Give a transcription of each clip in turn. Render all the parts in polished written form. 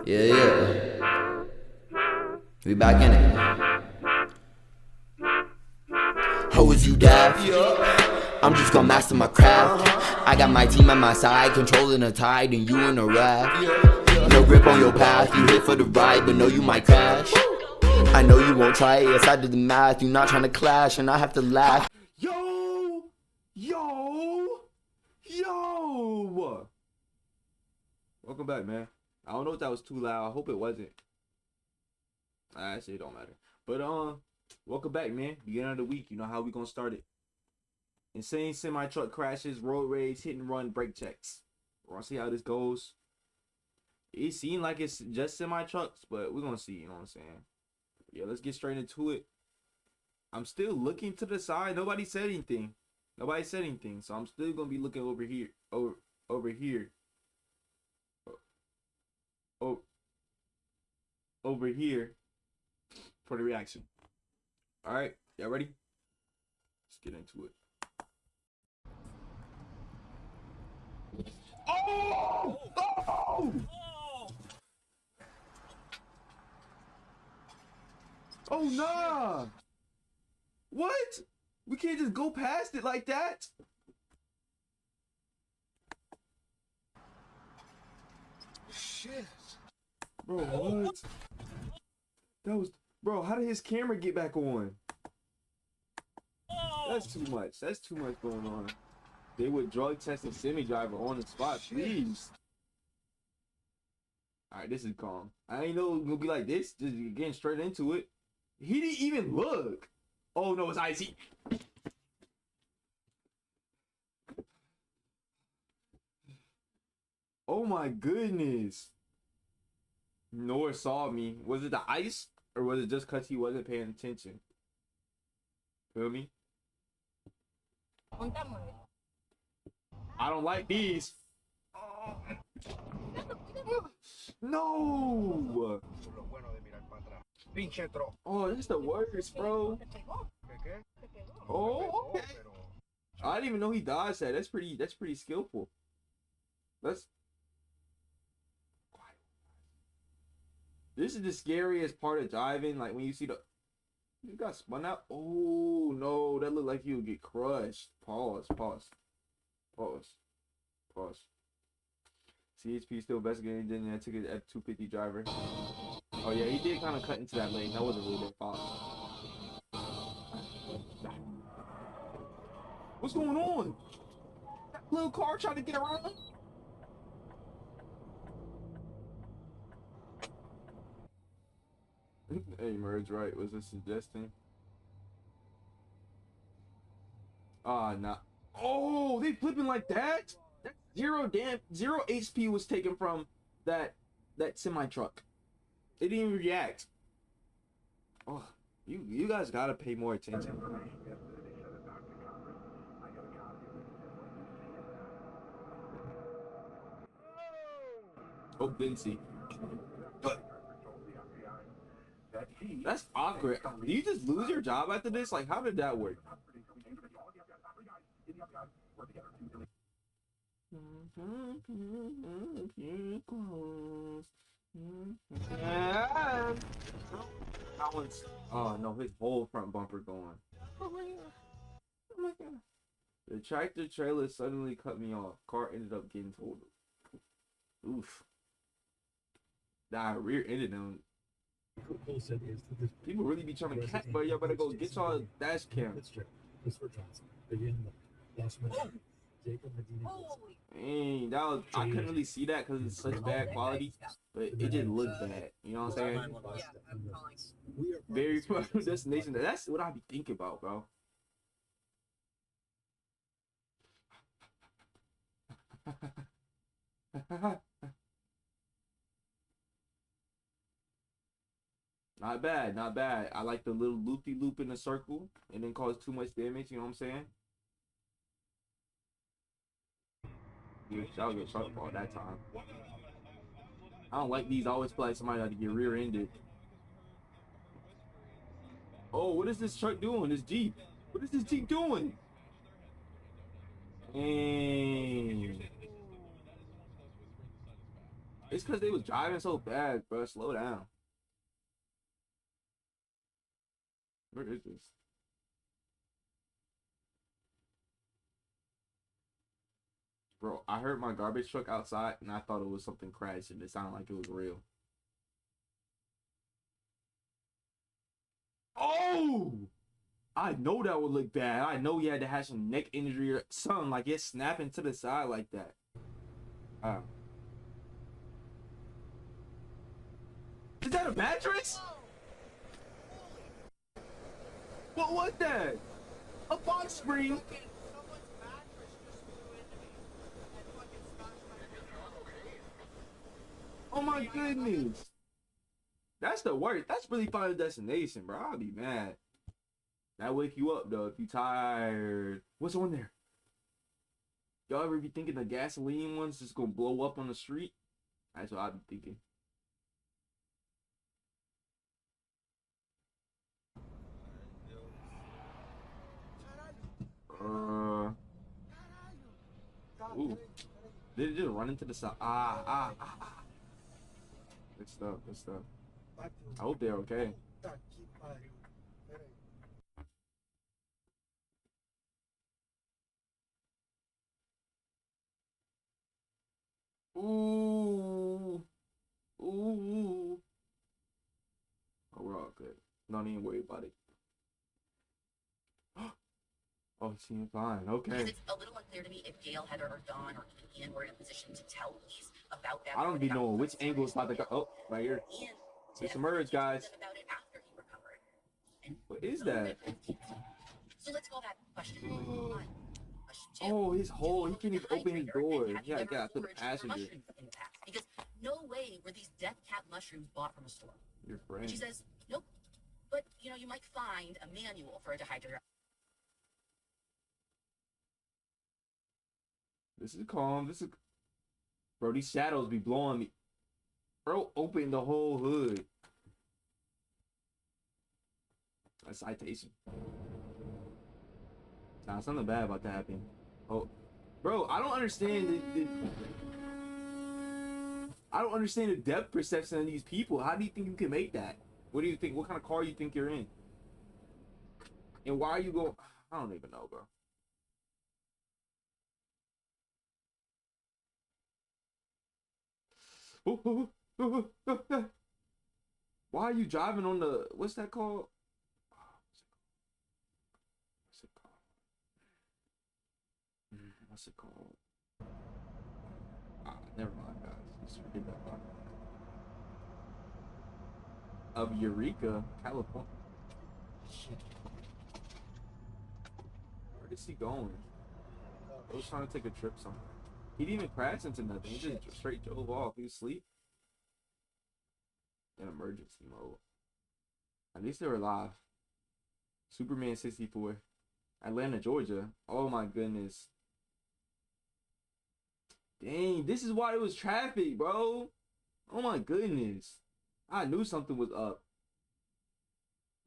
Yeah, yeah. We back in it. Ho, is you daft? I'm just gonna master my craft. I got my team at my side, controlling the tide, and you in a raft. No grip on your path, you here for the ride, but know you might crash. I know you won't try it, yes I did the math. You not trying to clash, and I have to laugh. Yo! Welcome back, man. I don't know if that was too loud. I hope it wasn't. Actually, it don't matter. But welcome back, man. Beginning of the week. You know how we gonna start it. Insane semi-truck crashes, road rage, hit and run, brake checks. We're gonna see how this goes. It seemed like it's just semi-trucks, but we're gonna see, you know what I'm saying? Yeah, let's get straight into it. I'm still looking to the side. Nobody said anything. So I'm still gonna be looking over here. Over here. Over here for the reaction. Alright, y'all ready? Let's get into it. Oh! Oh! Oh nah! What? We can't just go past it like that. Shit. Bro, what? That was, bro, how did his camera get back on? That's too much. That's too much going on. They would drug test a semi-driver on the spot, please. Alright, this is calm. I ain't know it was gonna be like this. Just getting straight into it. He didn't even look. Oh no, it's icy. Oh my goodness. Noah saw me. Was it the ice? Or was it just because he wasn't paying attention? Feel me? I don't like these. No! Oh, that's the worst, bro. Oh, okay. I didn't even know he dodged that. That's pretty skillful. This is the scariest part of driving. Like when you see you got spun out. Oh no, that looked like he would get crushed. Pause. CHP still investigating. Then I took it at 250 driver. Oh yeah, he did kind of cut into that lane. That wasn't really their fault. What's going on? That little car trying to get around. Hey, merge right. Was this suggesting? Nah. Oh, they flipping like that? That's zero HP was taken from that semi truck. It didn't even react. Oh, you guys gotta pay more attention. Oh, didn't see. That's awkward. Do you just lose your job after this? Like, how did that work? That one's. Oh no, his whole front bumper gone. Oh my god. Oh my god. The tractor trailer suddenly cut me off. Car ended up getting totaled. Oof. Nah, rear ended them. People really be trying to catch, but y'all better go get y'all dash cam. Dang, I couldn't really see that because it's such bad quality, but it just looked bad. You know what I'm saying? Very far from destination. That's what I be thinking about, bro. Not bad, not bad. I like the little loopy loop in the circle and then cause too much damage, you know what I'm saying? I'll get truck ball that time. I don't like these. I always feel like somebody had to get rear-ended. Oh, what is this truck doing? This Jeep. What is this Jeep doing? And It's because they was driving so fast, bro. Slow down. Where is this? Bro, I heard my garbage truck outside and I thought it was something crashing. It sounded like it was real. Oh! I know that would look bad. I know he had to have some neck injury or something. Like it's snapping to the side like that. Is that a mattress? What was that? A box spring? Oh my goodness. That's the worst. That's really Final Destination, bro. I'll be mad. That wake you up though if you tired. What's on there? Y'all ever be thinking the gasoline ones just gonna blow up on the street? That's what I be thinking. Ooh. Did it just run into the side? Good stuff, good stuff. I hope they're okay. Ooh. Ooh. Oh, we're all good. Don't even worry about it. Oh, he seemed fine. Okay. Because it's a little unclear to me if Gail, Heather, or Dawn, or Ian were in a position to tell police about that. I don't be knowing which angle is about to go. Oh, right here. It's submerged, guys. About it after he recovered. And what is that? So let's call that question one. Question two. Oh, his hole. He can't even open his door. He gotta get out to the passenger. Because no way were these death cap mushrooms bought from a store. Your friend. She says, nope. But, you know, you might find a manual for a dehydrator. This is calm. This is... Bro, these shadows be blowing me. Bro, open the whole hood. A citation. Nah, something bad about to happen. Oh, bro, I don't understand I don't understand the depth perception of these people. How do you think you can make that? What do you think? What kind of car you think you're in? And why are you going? I don't even know, bro. Why are you driving on the, what's that called? What's it called? Never mind, guys. Just forget that part. Of Eureka, California. Shit. Where is he going? I was trying to take a trip somewhere. He didn't even crash into nothing. He just straight drove off. He was asleep. In emergency mode. At least they were alive. Superman 64. Atlanta, Georgia. Oh my goodness. Dang, this is why it was traffic, bro. Oh my goodness. I knew something was up.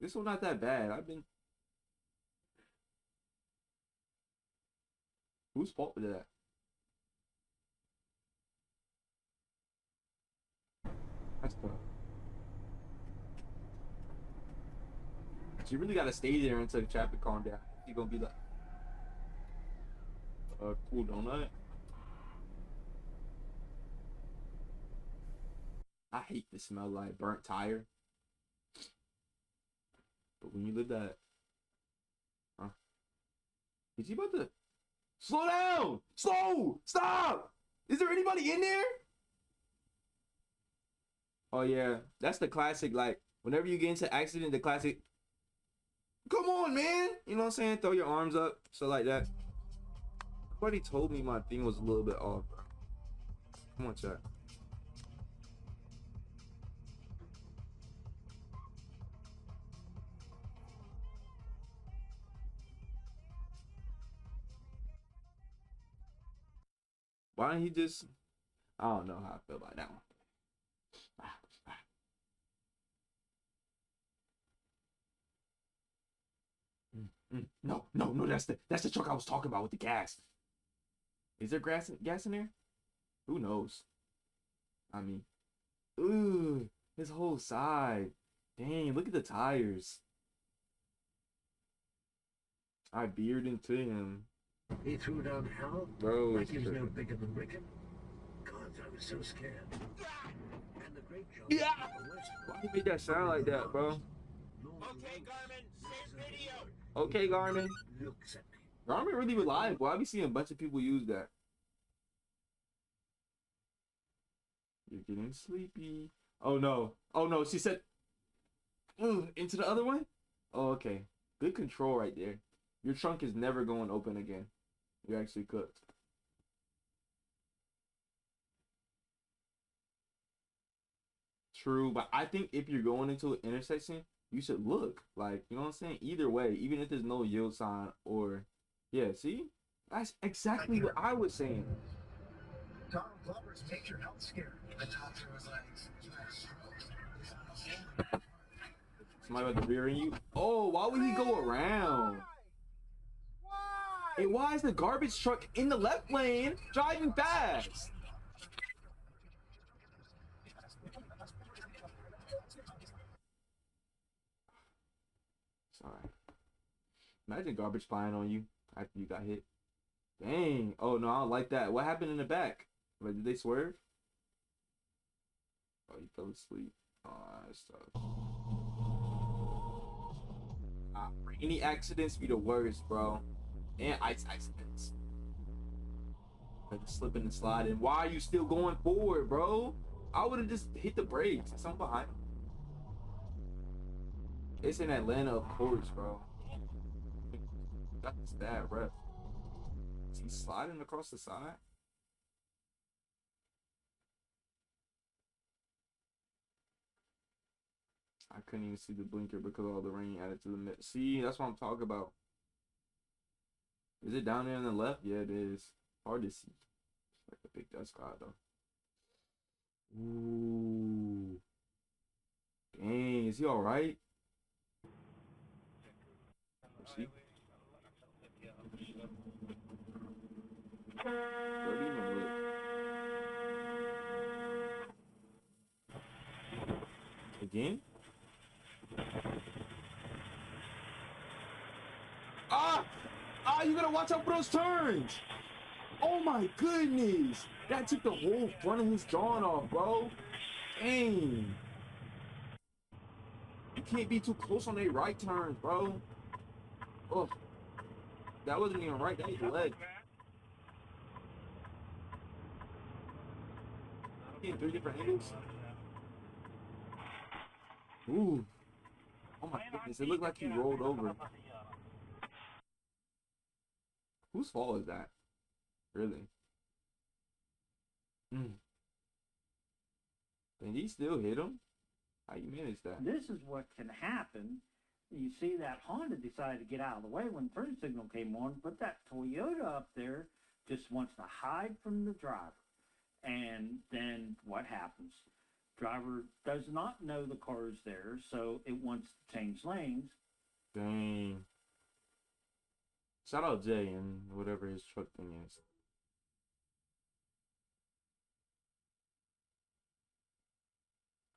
This was not that bad. Whose fault was that? That's tough. You really gotta stay there until the traffic calm down. You're gonna be like, cool donut. I hate the smell like burnt tire. But when you live that, huh? Is he about to slow down? Slow! Stop! Is there anybody in there? Oh yeah, that's the classic. Like whenever you get into an accident, the classic. Come on, man! You know what I'm saying? Throw your arms up, so like that. Somebody told me my thing was a little bit off, bro. Come on, chat. Why don't he just... I don't know how I feel about that one. No, that's the truck I was talking about with the gas. Is there gas in there? Who knows? I mean, ooh, his whole side. Dang, look at the tires. I veered into him. He threw down hell Bro, like he was no bigger than Rickon. God, I was so scared. And the great job. Yeah. Why he made that sound like that, bro? Okay, Garmin, same video. Okay, Garmin. Looks at me. Garmin really reliable. I be seeing a bunch of people use that. You're getting sleepy. Oh no. Oh no. She said, into the other one? Oh, okay. Good control right there. Your trunk is never going open again. You're actually cooked. True, but I think if you're going into an intersection, you should look. Like, you know what I'm saying? Either way, even if there's no yield sign or, yeah, see? That's exactly what I was saying. Tom Glover's major health scare. The doctor was like, Somebody about to rear you. Oh, why would he go around? Hey, why is the garbage truck in the left lane driving fast? Sorry. Imagine garbage flying on you after you got hit. Dang. Oh, no, I don't like that. What happened in the back? Like, did they swerve? Oh, he fell asleep. Oh, that's tough. Any accidents be the worst, bro. And ice accidents. Like slipping and sliding. Why are you still going forward, bro? I would have just hit the brakes. Something behind me. It's in Atlanta, of course, bro. Got this bad ref. Is he sliding across the side? I couldn't even see the blinker because all the rain added to the mix. See, that's what I'm talking about. Is it down there on the left? Yeah, it is. Hard to see. It's like a big dust cloud, though. Ooh. Dang, is he all right? Let's see. Where do you even look? Again? Ah! Ah, you gotta watch out for those turns! Oh my goodness! That took the whole front of his jaw off, bro. Dang. You can't be too close on their right turns, bro. Oh, that wasn't even right. That was leg. In 3 different angles. Ooh. Oh my goodness. It looked like he rolled over. Whose fault is that? Really? Did he still hit him? How you manage that? This is what can happen. You see that Honda decided to get out of the way when the turn signal came on, but that Toyota up there just wants to hide from the driver. And then what happens? Driver does not know the car is there, so it wants to change lanes. Dang. Shout out Jay and whatever his truck thing is.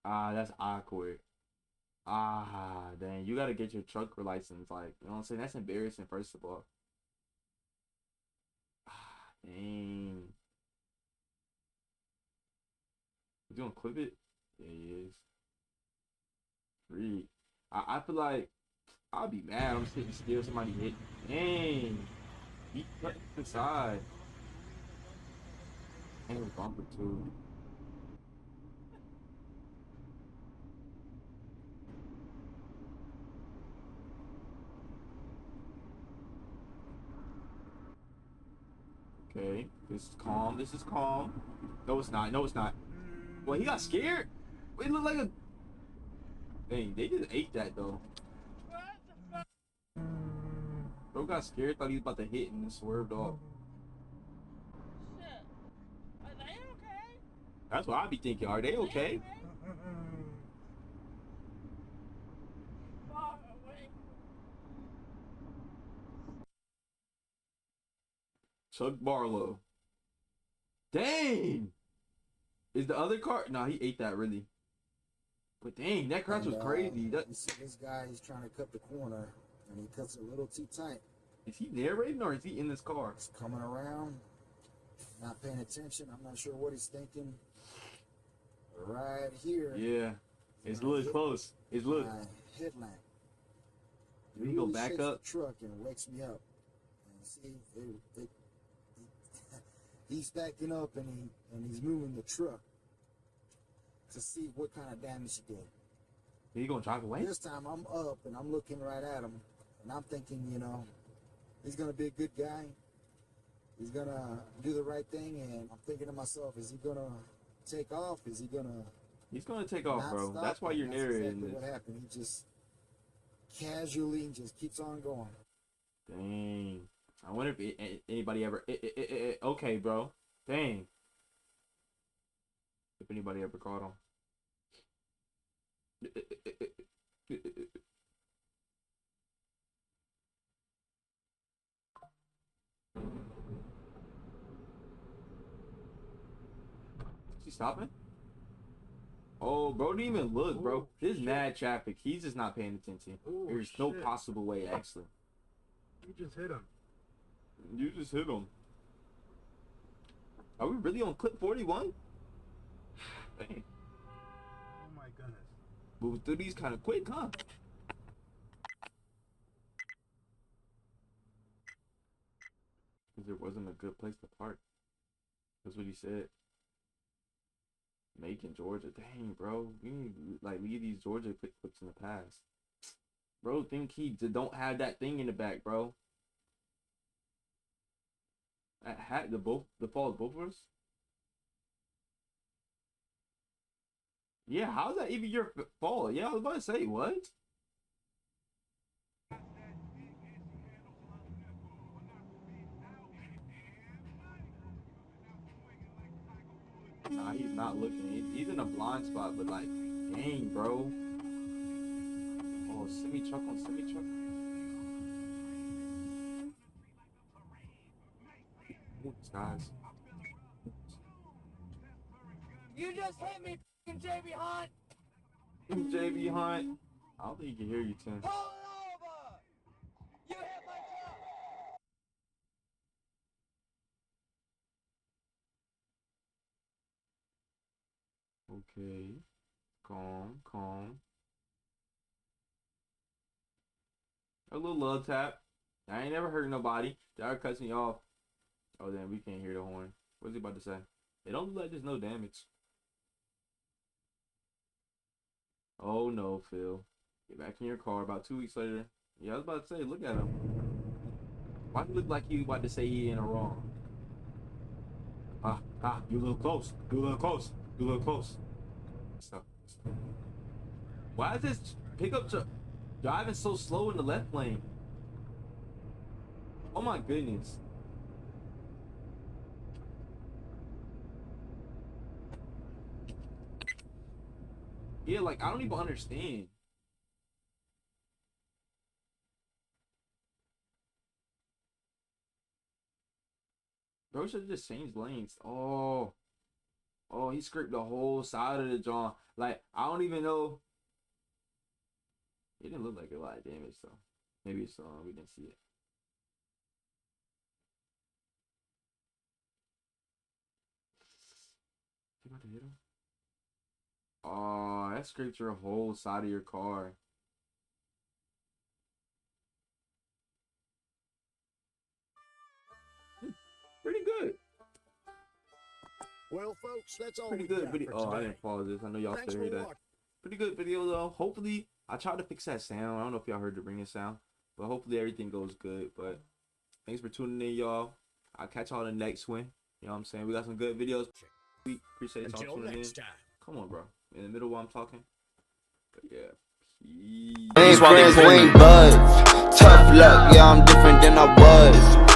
Ah, that's awkward. Ah, dang. You gotta get your truck license. Like, you know what I'm saying? That's embarrassing, first of all. Ah, dang. You gonna clip it? Yeah, he is. Freak. I feel like I'll be mad. I'm sitting still. Somebody hit. Dang. He cut inside. And it was bumper too. Okay. This is calm. This is calm. No, it's not. No, it's not. Well, he got scared. It looked like a. Dang, they just ate that though. Bro got scared, thought he was about to hit and then swerved off. Shit. Are they okay? That's what I be thinking. Are they okay? Far away. Chuck Barlow. Dang! Is the other car? Nah, he ate that really. But dang, that crash was crazy. That, You see this guy, he's trying to cut the corner, and he cuts it a little too tight. is he narrating or is he in this car? He's coming around, not paying attention. I'm not sure what he's thinking. Right here, Yeah, it's a little close. It's look. my headlamp. Did he go really back shakes up? the truck and wakes me up. And see, he's backing up and he's moving the truck to see what kind of damage he did. He gonna drive away? This time I'm up and I'm looking right at him, and I'm thinking, you know, he's gonna be a good guy. He's gonna do the right thing, and I'm thinking to myself, is he gonna take off? Is he gonna? He's gonna take off, not bro. stop? That's why you're That's narrating exactly this. what happened. He just casually just keeps on going. Dang. I wonder if anybody ever. Okay, bro. Dang. If anybody ever caught him. Is he stopping? Oh, bro, didn't even look, bro. There's mad traffic. He's just not paying attention. There's no possible way, actually. You just hit him. You just hit him. Are we really on clip 41? Dang. Oh my goodness. Moving through these kind of quick, huh? Because there wasn't a good place to park. That's what he said. Macon, Georgia. Dang, bro. We need to, like, leave these Georgia quick clips in the past. Bro, think he don't have that thing in the back, bro. That hat, the fault of both of us? Yeah, how's that even your fault? Yeah, I was about to say, what? Nah, he's not looking. He's in a blind spot, but like, dang, bro. Oh, semi-truck on semi-truck. Guys. You just hit me, JB Hunt. JB Hunt. I don't think he can hear you, Tim. Pull it over. You hit my truck. Okay. Calm. A little love tap. I ain't never hurt nobody. Y'all cuts me off. Oh, damn, we can't hear the horn. What's he about to say? It don't look like there's no damage. Oh, no, Phil. Get back in your car about 2 weeks later. Yeah, I was about to say, look at him. Why do he look like he about to say he ain't wrong? You a little close. You a little close. You a little close. Stop. Why is this pickup truck driving so slow in the left lane? Oh my goodness. Yeah, like, I don't even understand. Bro should have just changed lanes. Oh, he scraped the whole side of the jaw. Like, I don't even know. It didn't look like a lot of damage, though. Maybe it's we didn't see it. You about to hit him? Oh, that scraped your whole side of your car. Pretty good. Well, folks, that's all Pretty we good got video. for Oh, I today. didn't pause this. I know y'all Thanks still for hear that. watching. Pretty good video though. Hopefully, I tried to fix that sound. I don't know if y'all heard the ringing sound, but hopefully everything goes good. But thanks for tuning in, y'all. I'll catch y'all in the next one. You know what I'm saying? We got some good videos. We appreciate y'all Until tuning in. next time. Come on, bro. In the middle while I'm talking. But yeah. Peace. Ain't friends, we ain't buds. Tough luck, yeah, I'm different than I was.